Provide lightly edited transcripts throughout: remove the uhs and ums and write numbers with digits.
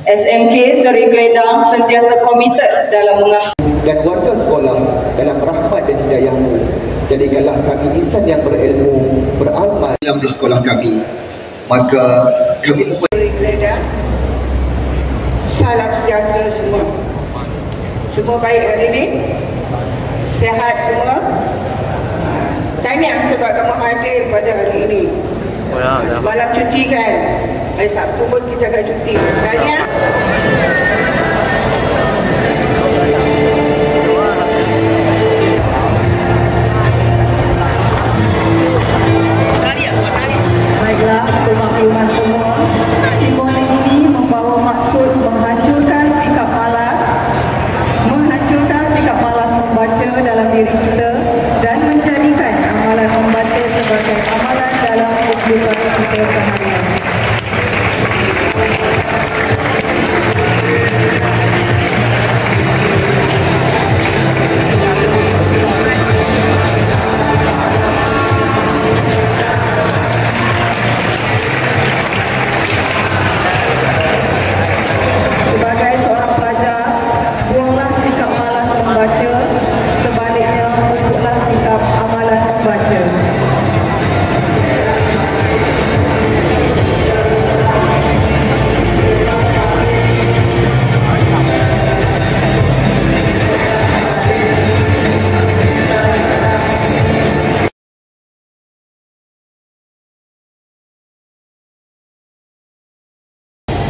SMK Seri Gledang sentiasa komited dalam dan warga sekolah dalam rahmat dan hidayahmu. Jadikanlah kami insan yang berilmu, beramal dalam di sekolah kami. Maka kami Seri Gledang, salam sejahtera semua. Semua baik hari ini? Sihat semua? Tahniah sebab kamu hadir pada hari ini. Semalam cuti kan? Hari Sabtu pun kita akan cuti. Tahniah. Baiklah, untuk makluman semua, simbol ini membawa maksud menghancurkan sikap malas membaca dalam diri kita dan menjadikan amalan membaca sebagai amalan dalam kehidupan kita sehari-hari.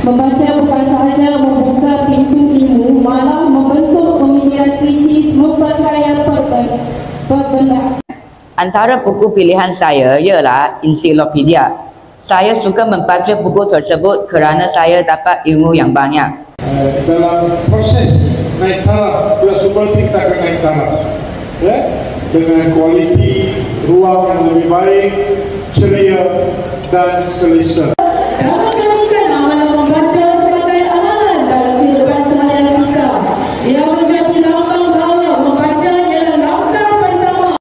Membaca bukan sahaja membuka pintu ilmu, malah membentuk pemikiran kritis, memperkaya perbendaan. Antara buku pilihan saya ialah ensiklopedia. Saya suka membaca buku tersebut kerana saya dapat ilmu yang banyak. Dalam proses naik taraf, bila semua kita akan naik taraf, ya? Dengan kualiti ruang yang lebih baik, ceria dan selesa. Yang menjadi lambang bahawa membaca adalah langkah pertama.